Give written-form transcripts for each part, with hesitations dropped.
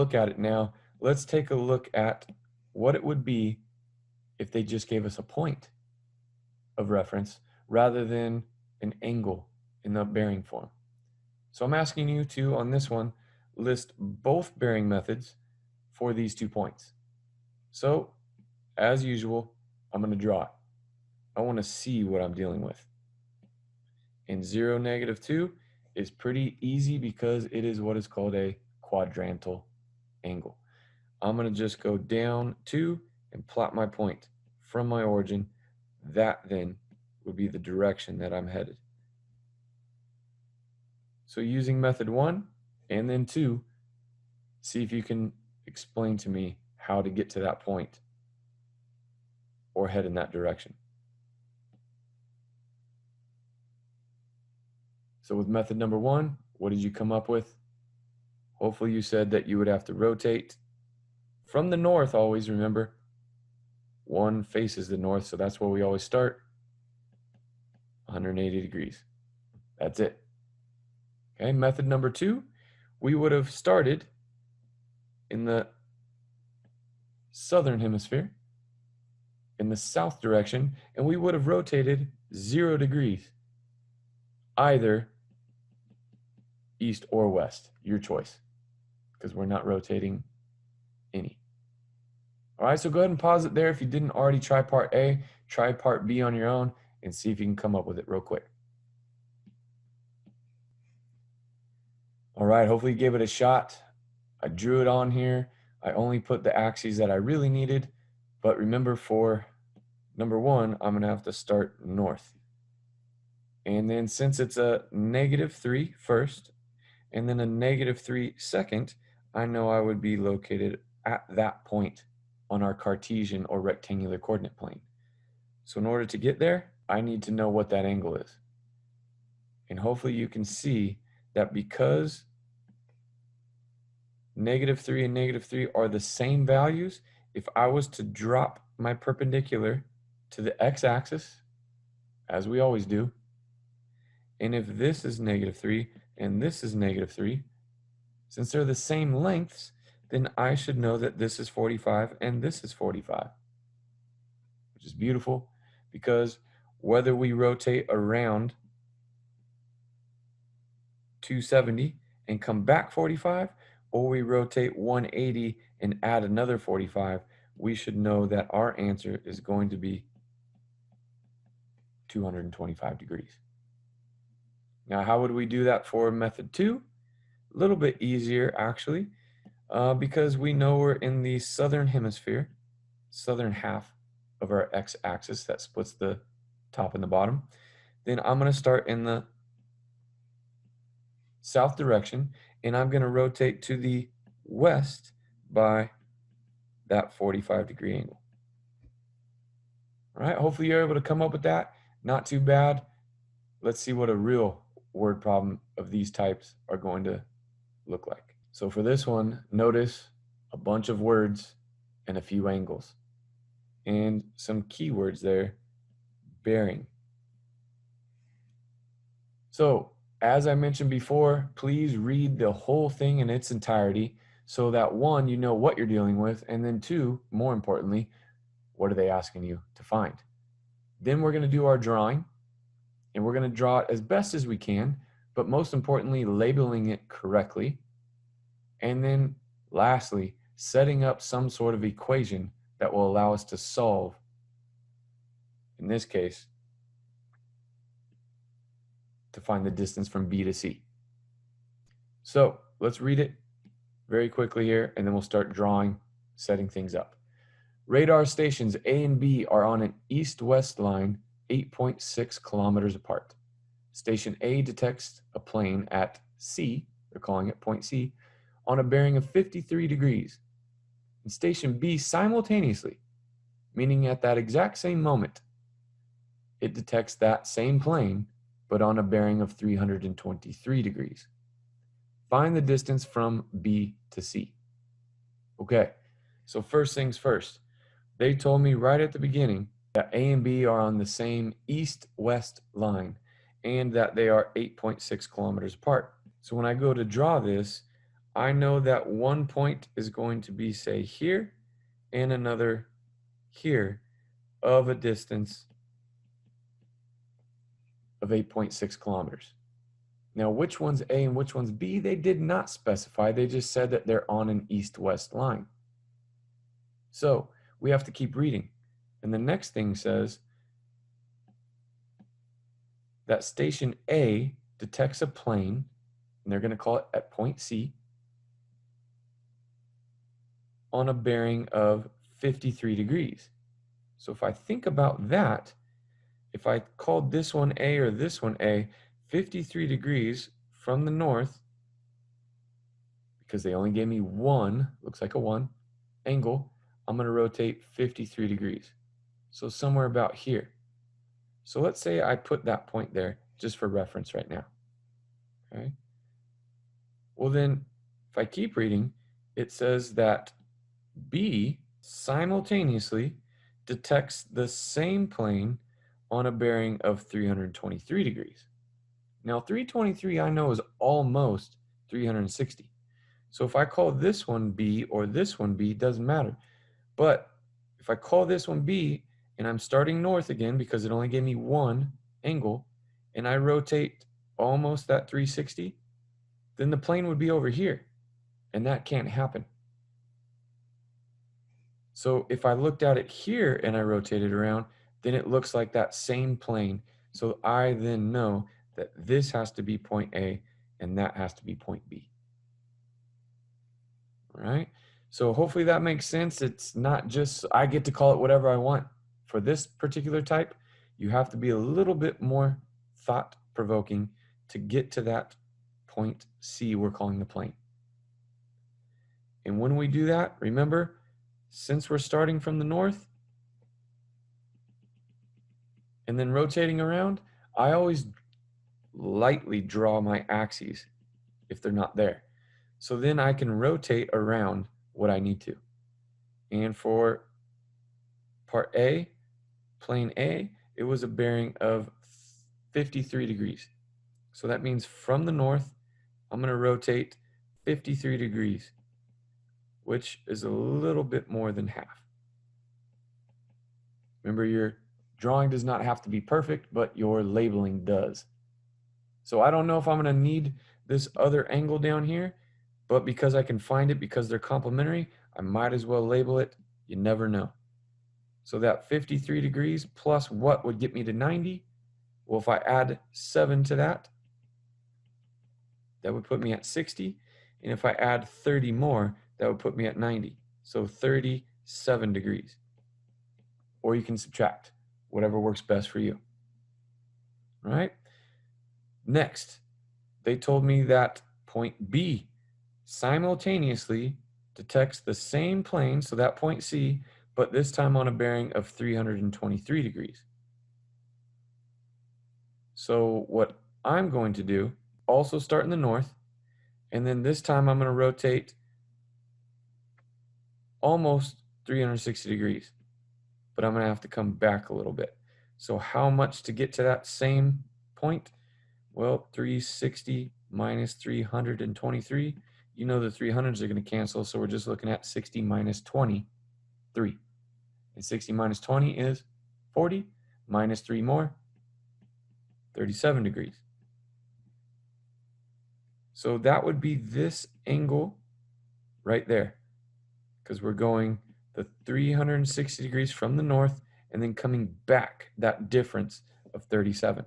look at it now, let's take a look at what it would be if they just gave us a point of reference rather than an angle in the bearing form. So I'm asking you to, on this one, list both bearing methods for these 2 points. So, as usual, I'm going to draw it. I want to see what I'm dealing with. And 0, -2 is pretty easy because it is what is called a quadrantal angle. I'm going to just go down 2 and plot my point from my origin. That then would be the direction that I'm headed. So using method 1 and then 2, see if you can explain to me how to get to that point or head in that direction. So with method number 1, what did you come up with? Hopefully you said that you would have to rotate from the north always, remember. 1 faces the north, so that's where we always start. 180 degrees. That's it. Okay, method number 2, we would have started in the southern hemisphere, in the south direction, and we would have rotated 0 degrees, either east or west, your choice, because we're not rotating any. All right, so go ahead and pause it there. If you didn't already try part A, try part B on your own and see if you can come up with it real quick. All right, hopefully you gave it a shot. I drew it on here. I only put the axes that I really needed, but remember for number 1, I'm gonna have to start north. And then since it's a -3 first, and then a -3 second, I know I would be located at that point on our Cartesian or rectangular coordinate plane. So in order to get there, I need to know what that angle is. And hopefully you can see that because -3 and -3 are the same values, if I was to drop my perpendicular to the x-axis, as we always do, and if this is -3 and this is -3, since they're the same lengths, then I should know that this is 45 and this is 45, which is beautiful because whether we rotate around 270 and come back 45, or we rotate 180 and add another 45, we should know that our answer is going to be 225 degrees. Now, how would we do that for method 2? A little bit easier, actually, because we know we're in the southern hemisphere, southern half of our x-axis that splits the top and the bottom. Then I'm going to start in the south direction, and I'm going to rotate to the west by that 45-degree angle. All right, hopefully you're able to come up with that. Not too bad. Let's see what a real word problem of these types are going to look like. So for this one, notice a bunch of words and a few angles. And some keywords there, bearing. So as I mentioned before, please read the whole thing in its entirety so that 1, you know what you're dealing with, and then 2, more importantly, what are they asking you to find? Then we're going to do our drawing, and we're going to draw it as best as we can, but most importantly, labeling it correctly. And then lastly, setting up some sort of equation that will allow us to solve, in this case, to find the distance from B to C. So let's read it very quickly here, and then we'll start drawing, setting things up. Radar stations A and B are on an east-west line 8.6 kilometers apart. Station A detects a plane at C, they're calling it point C, on a bearing of 53 degrees. And station B simultaneously, meaning at that exact same moment, it detects that same plane, but on a bearing of 323 degrees. Find the distance from B to C. Okay, so first things first. They told me right at the beginning that A and B are on the same east-west line and that they are 8.6 kilometers apart. So when I go to draw this, I know that one point is going to be, say, here, and another here, of a distance of 8.6 kilometers. Now, which one's A and which one's B, they did not specify. They just said that they're on an east-west line. So we have to keep reading. And the next thing says that station A detects a plane, and they're going to call it at point C, on a bearing of 53 degrees. So if I think about that, if I called this one A or this one A, 53 degrees from the north, because they only gave me one, looks like a one, angle, I'm going to rotate 53 degrees. So somewhere about here. So let's say I put that point there just for reference right now. Okay. Well then, if I keep reading, it says that B simultaneously detects the same plane on a bearing of 323 degrees. Now 323 I know is almost 360. So if I call this one B or this one B, doesn't matter. But if I call this one B and I'm starting north again because it only gave me one angle and I rotate almost that 360, then the plane would be over here, and that can't happen. So if I looked at it here and I rotated around, then it looks like that same plane. So I then know that this has to be point A and that has to be point B. All right. So hopefully that makes sense. It's not just I get to call it whatever I want. For this particular type, you have to be a little bit more thought-provoking to get to that point C we're calling the plane. And when we do that, remember, since we're starting from the north and then rotating around, I always lightly draw my axes if they're not there. So then I can rotate around what I need to. And for part A, plane A, it was a bearing of 53 degrees. So that means from the north, I'm going to rotate 53 degrees, which is a little bit more than half. Remember, your drawing does not have to be perfect, but your labeling does. So I don't know if I'm going to need this other angle down here, but because I can find it because they're complementary, I might as well label it. You never know. So that 53 degrees plus what would get me to 90? Well, if I add 7 to that, that would put me at 60. And if I add 30 more, that would put me at 90. So 37 degrees. Or you can subtract, whatever works best for you. All right? Next, they told me that point B simultaneously detects the same plane, so that point C, but this time on a bearing of 323 degrees. So what I'm going to do, also start in the north, and then this time I'm going to rotate almost 360 degrees, but I'm going to have to come back a little bit. So how much to get to that same point? Well, 360 minus 323. You know the 300s are going to cancel, so we're just looking at 60 minus 23. And 60 minus 20 is 40, minus 3 more, 37 degrees. So that would be this angle right there, because we're going the 360 degrees from the north and then coming back that difference of 37.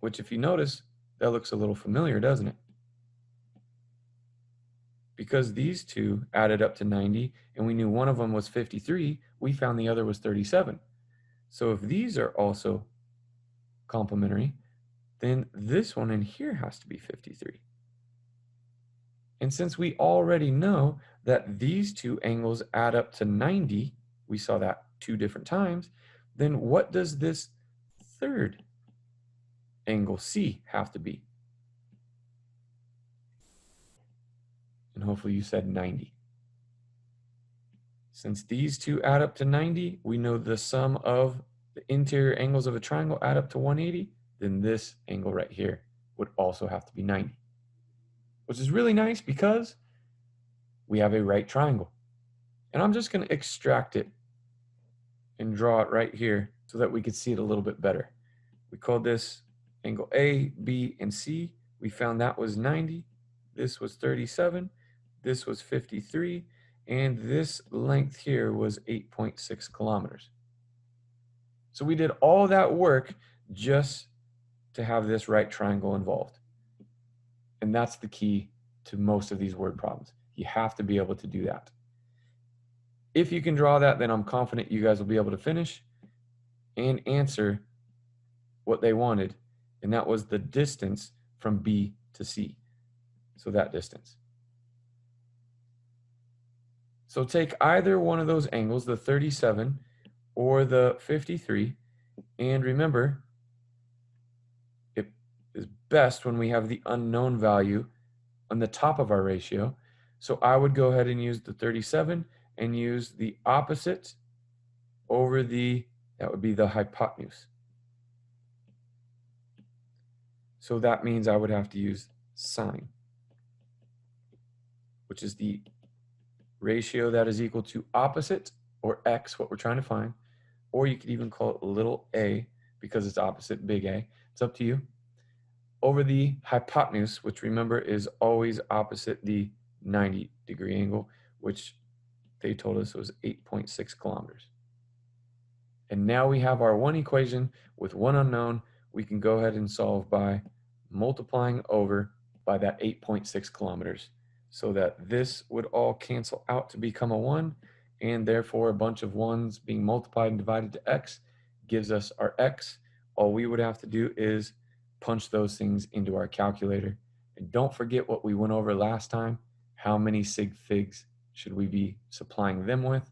Which, if you notice, that looks a little familiar, doesn't it? Because these two added up to 90 and we knew one of them was 53, we found the other was 37. So if these are also complementary, then this one in here has to be 53. And since we already know that these two angles add up to 90, we saw that 2 different times, then what does this third angle C have to be? And hopefully you said 90. Since these two add up to 90, we know the sum of the interior angles of a triangle add up to 180, then this angle right here would also have to be 90. which is really nice because we have a right triangle. And I'm just going to extract it and draw it right here so that we could see it a little bit better. We called this angle A, B, and C. We found that was 90. This was 37. This was 53. And this length here was 8.6 kilometers. So we did all that work just to have this right triangle involved. And that's the key to most of these word problems. You have to be able to do that. If you can draw that, then I'm confident you guys will be able to finish and answer what they wanted, and that was the distance from B to C. So that distance. So take either one of those angles, the 37 or the 53, and remember, it is best when we have the unknown value on the top of our ratio. So I would go ahead and use the 37 and use the opposite over that would be the hypotenuse. So that means I would have to use sine, which is the ratio that is equal to opposite, or x, what we're trying to find, or you could even call it little a because it's opposite big A. It's up to you. Over the hypotenuse, which remember is always opposite the 90-degree angle, which they told us was 8.6 kilometers. And now we have our one equation with one unknown. We can go ahead and solve by multiplying over by that 8.6 kilometers so that this would all cancel out to become a 1, and therefore a bunch of 1s being multiplied and divided to x gives us our x. All we would have to do is punch those things into our calculator. And don't forget what we went over last time. How many sig figs should we be supplying them with?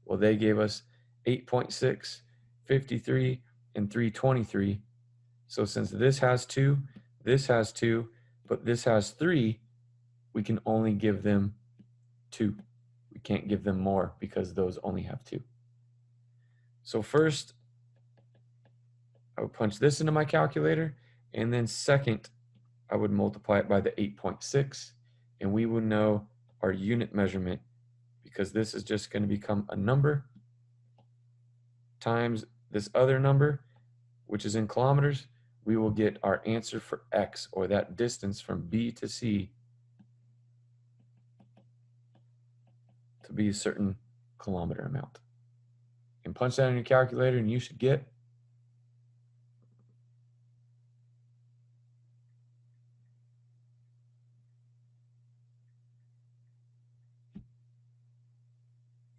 Well, they gave us 8.6, 53, and 323. So since this has 2, but this has 3, we can only give them 2. We can't give them more because those only have 2. So first, I would punch this into my calculator, and then second, I would multiply it by the 8.6, and we would know our unit measurement because this is just going to become a number times this other number, which is in kilometers. We will get our answer for x, or that distance from B to C, to be a certain kilometer amount. And punch that in your calculator and you should get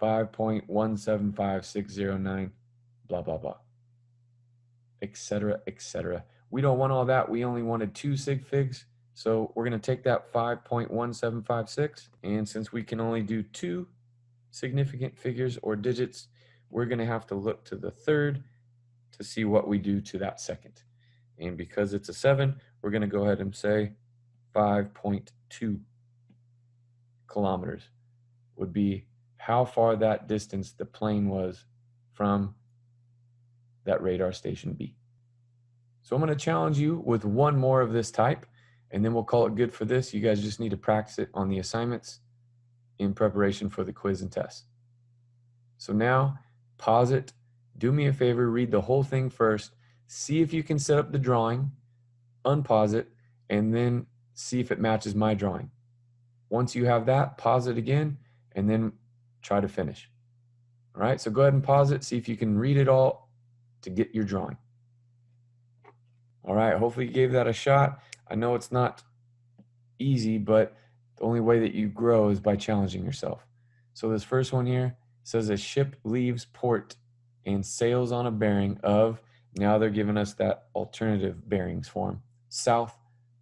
5.175609, blah, blah, blah, etc., etc. We don't want all that. We only wanted 2 sig figs. So we're going to take that 5.1756, and since we can only do 2 significant figures or digits, we're going to have to look to the third to see what we do to that second. And because it's a 7, we're going to go ahead and say 5.2 kilometers would be how far that distance the plane was from that radar station B. So I'm going to challenge you with one more of this type, and then we'll call it good for this. You guys just need to practice it on the assignments in preparation for the quiz and test. So now, pause it. Do me a favor, read the whole thing first. See if you can set up the drawing, unpause it, and then see if it matches my drawing. Once you have that, pause it again, and then try to finish. All right, so go ahead and pause it. See if you can read it all to get your drawing. All right, hopefully you gave that a shot. I know it's not easy, but the only way that you grow is by challenging yourself. So this first one here says a ship leaves port and sails on a bearing of, now they're giving us that alternative bearings form, south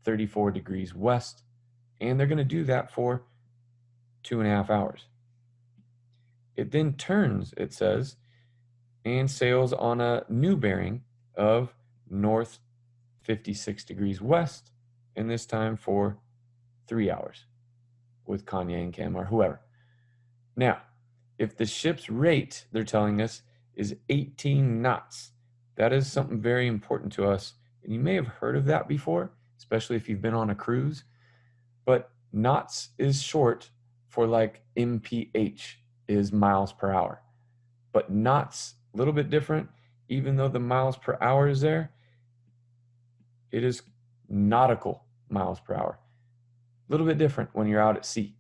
34 degrees west, and they're going to do that for 2.5 hours. It then turns, it says, and sails on a new bearing of north 56 degrees west, and this time for 3 hours with Kanye and Kim or whoever. Now, if the ship's rate, they're telling us, is 18 knots, that is something very important to us. And you may have heard of that before, especially if you've been on a cruise. but knots is short for like mph is miles per hour. But knots, a little bit different. Even though the miles per hour is there, it is nautical miles per hour. A little bit different when you're out at sea.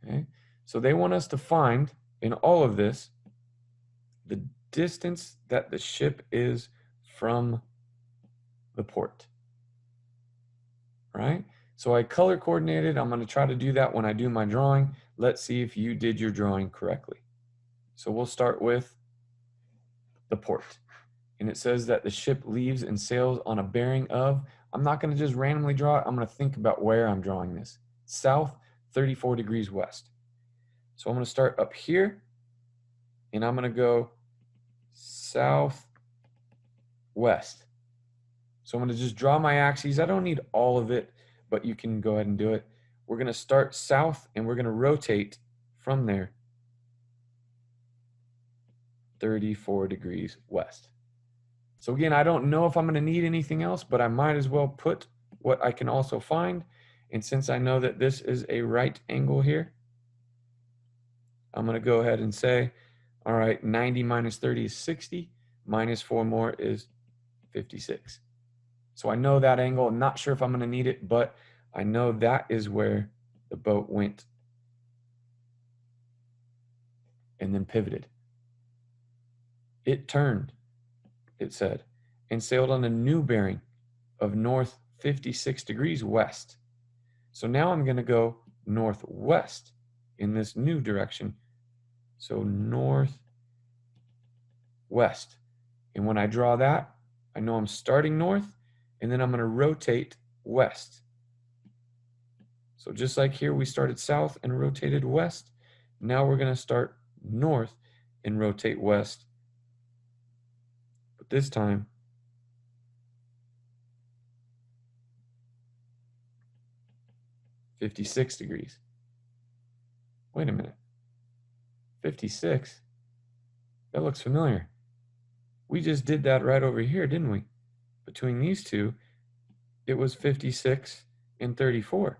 Okay? So they want us to find, in all of this, the distance that the ship is from the port. Right? So I color coordinated. I'm going to try to do that when I do my drawing. Let's see if you did your drawing correctly. So we'll start with the port. And it says that the ship leaves and sails on a bearing of, I'm not going to just randomly draw it. I'm going to think about where I'm drawing this. South, 34 degrees west. So I'm going to start up here, and I'm going to go southwest. So I'm going to just draw my axes. I don't need all of it, but you can go ahead and do it. We're going to start south, and we're going to rotate from there 34 degrees west. So again, I don't know if I'm going to need anything else, but I might as well put what I can also find. And since I know that this is a right angle here, I'm going to go ahead and say, all right, 90 minus 30 is 60, minus 4 more is 56. So I know that angle. I'm not sure if I'm going to need it, but I know that is where the boat went and then pivoted. It turned, it said, and sailed on a new bearing of north 56 degrees west. So now I'm going to go northwest in this new direction. So northwest. And when I draw that, I know I'm starting north, and then I'm going to rotate west. So just like here, we started south and rotated west. Now we're going to start north and rotate west. But this time, 56 degrees. Wait a minute. 56? That looks familiar. We just did that right over here, didn't we? Between these two, it was 56 and 34.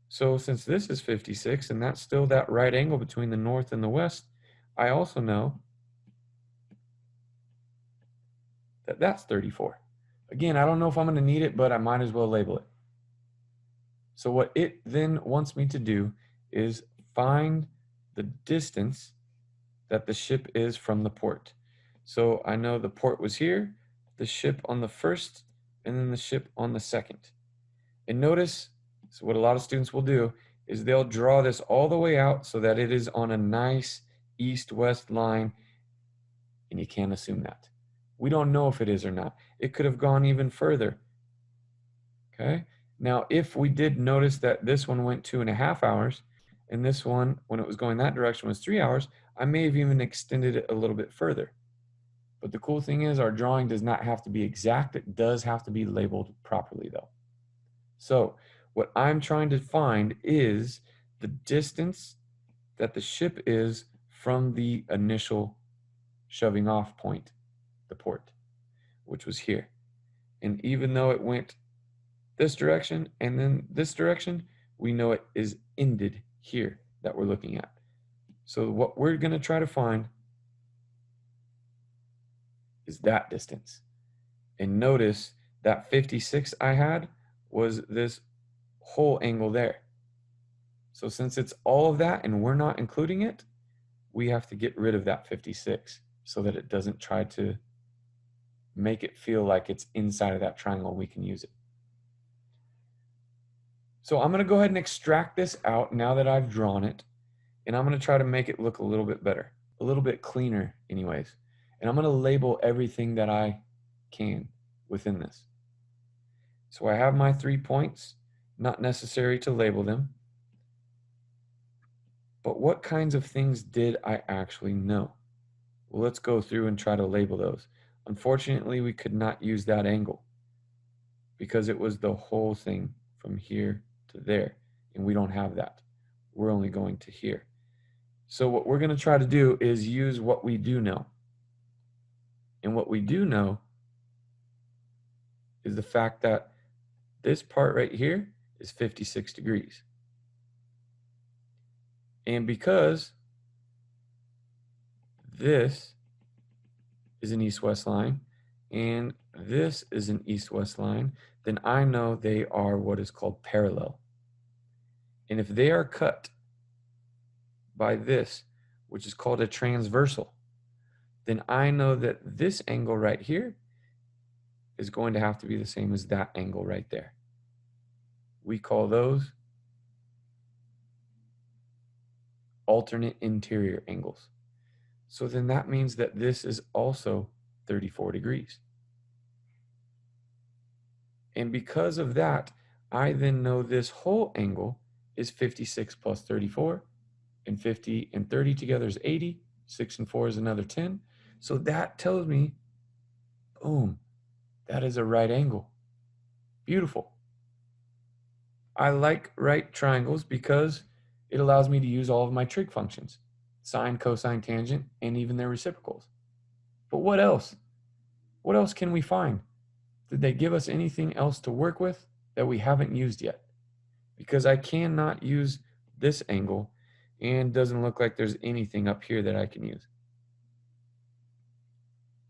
So since this is 56, and that's still that right angle between the north and the west, I also know that that's 34. Again, I don't know if I'm going to need it, but I might as well label it. So what it then wants me to do is find the distance that the ship is from the port. So I know the port was here, the ship on the first, and then the ship on the second. And notice, so what a lot of students will do is they'll draw this all the way out so that it is on a nice east-west line, and you can't assume that. We don't know if it is or not. It could have gone even further. Okay? Now, if we did notice that this one went 2.5 hours, and this one, when it was going that direction, was 3 hours, I may have even extended it a little bit further. But the cool thing is our drawing does not have to be exact. It does have to be labeled properly, though. So what I'm trying to find is the distance that the ship is from the initial shoving off point, the port, which was here. And even though it went this direction and then this direction, we know it is ended here that we're looking at. So what we're going to try to find is that distance. And notice that 56 I had was this whole angle there. So since it's all of that and we're not including it, we have to get rid of that 56 so that it doesn't try to make it feel like it's inside of that triangle and we can use it. So I'm going to go ahead and extract this out now that I've drawn it, and I'm going to try to make it look a little bit better, a little bit cleaner anyways. And I'm going to label everything that I can within this. So I have my 3 points, not necessary to label them. But what kinds of things did I actually know? Well, let's go through and try to label those. Unfortunately, we could not use that angle because it was the whole thing from here to there, and we don't have that. We're only going to here. So what we're going to try to do is use what we do know. And what we do know is the fact that this part right here is 56 degrees. And because this is an east-west line and this is an east-west line, then I know they are what is called parallel. And if they are cut by this, which is called a transversal, then I know that this angle right here is going to have to be the same as that angle right there. We call those alternate interior angles. So then that means that this is also 34 degrees. And because of that, I then know this whole angle is 56 plus 34, and 50 and 30 together is 80, 6 and 4 is another 10. So that tells me, boom, that is a right angle. Beautiful. I like right triangles because it allows me to use all of my trig functions, sine, cosine, tangent, and even their reciprocals. But what else? What else can we find? Did they give us anything else to work with that we haven't used yet? Because I cannot use this angle and doesn't look like there's anything up here that I can use.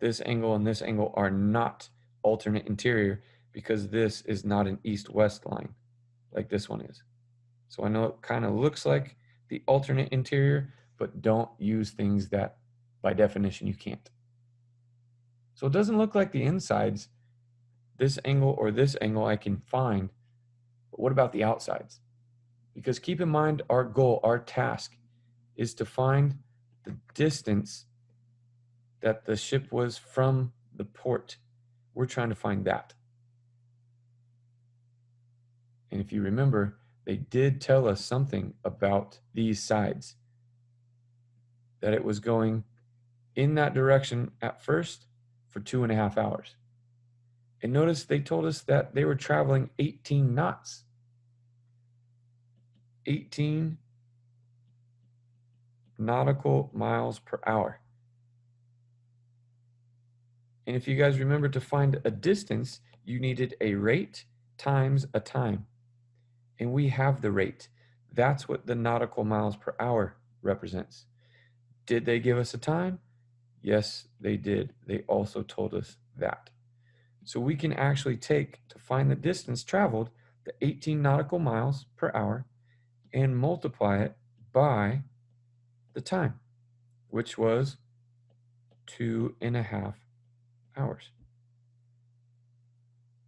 This angle and this angle are not alternate interior because this is not an east-west line like this one is. So I know it kind of looks like the alternate interior, but don't use things that by definition you can't. So it doesn't look like the insides, this angle or this angle I can find, but what about the outsides? Because keep in mind our goal, our task is to find the distance that the ship was from the port. We're trying to find that. And if you remember, they did tell us something about these sides, that it was going in that direction at first for 2.5 hours. And notice they told us that they were traveling 18 knots. 18 nautical miles per hour. And if you guys remember, to find a distance, you needed a rate times a time. And we have the rate. That's what the nautical miles per hour represents. Did they give us a time? Yes, they did. They also told us that. So we can actually take, to find the distance traveled, the 18 nautical miles per hour and multiply it by the time, which was 2.5 hours.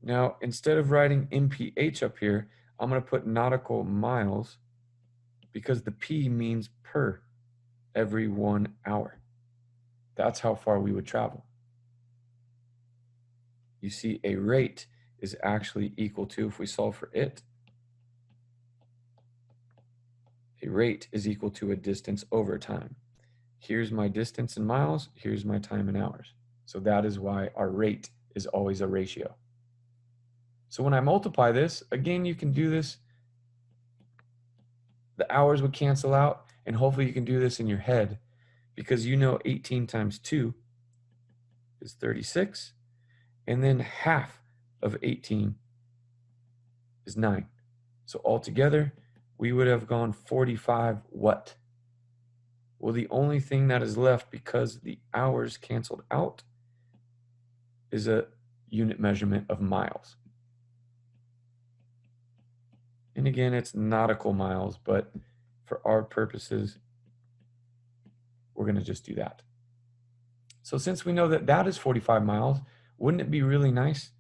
Now, instead of writing MPH up here, I'm going to put nautical miles because the P means per every 1 hour. That's how far we would travel. You see, a rate is actually equal to, if we solve for it, a rate is equal to a distance over time. Here's my distance in miles, here's my time in hours. So that is why our rate is always a ratio. So when I multiply this, again, you can do this. The hours would cancel out, and hopefully you can do this in your head because you know 18 times 2 is 36, and then half of 18 is 9. So altogether, we would have gone 45 what? Well, the only thing that is left because the hours canceled out is a unit measurement of miles. And again, it's nautical miles, but for our purposes, we're going to just do that. So since we know that that is 45 miles, wouldn't it be really nice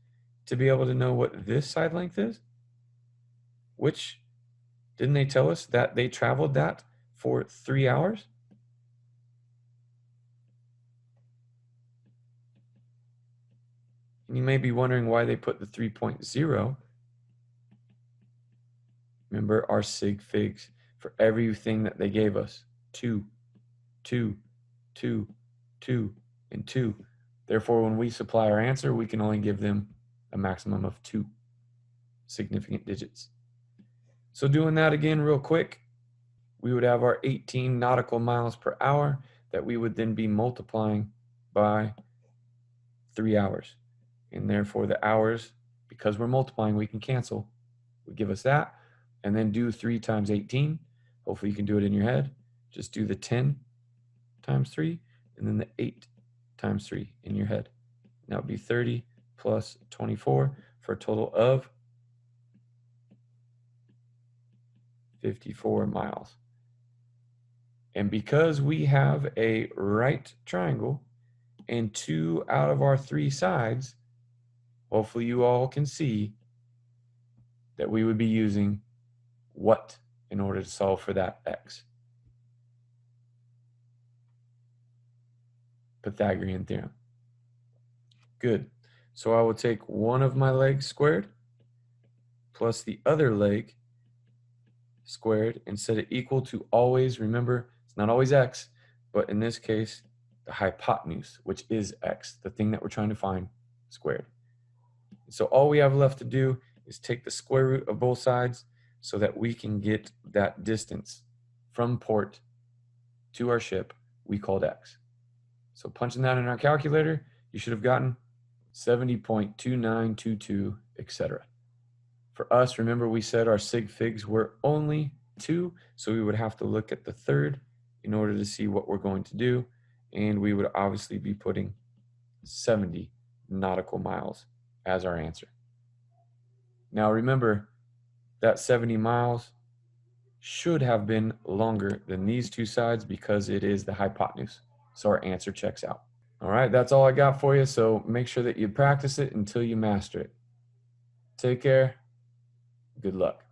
to be able to know what this side length is? Which, didn't they tell us that they traveled that for 3 hours? And you may be wondering why they put the 3.0. Remember our sig figs for everything that they gave us. 2, 2, 2, 2, and 2. Therefore, when we supply our answer, we can only give them a maximum of 2 significant digits. So doing that again real quick, we would have our 18 nautical miles per hour that we would then be multiplying by 3 hours. And therefore the hours, because we're multiplying, we can cancel. would give us that. And then do 3 times 18. Hopefully you can do it in your head. Just do the 10 times 3 and then the 8 times 3 in your head. That would be 30 plus 24 for a total of 54 miles. And because we have a right triangle and 2 out of our 3 sides, hopefully you all can see that we would be using what in order to solve for that x? Pythagorean theorem. Good. So I will take one of my legs squared plus the other leg squared and set it equal to always, remember, it's not always x, but in this case, the hypotenuse, which is x, the thing that we're trying to find, squared. So all we have left to do is take the square root of both sides so that we can get that distance from port to our ship we called x. So punching that in our calculator, you should have gotten 70.2922, etc. For us, remember we said our sig figs were only 2, so we would have to look at the third in order to see what we're going to do, and we would obviously be putting 70 nautical miles as our answer. Now remember, that 70 miles should have been longer than these two sides because it is the hypotenuse. So our answer checks out. All right, that's all I got for you. So make sure that you practice it until you master it. Take care. Good luck.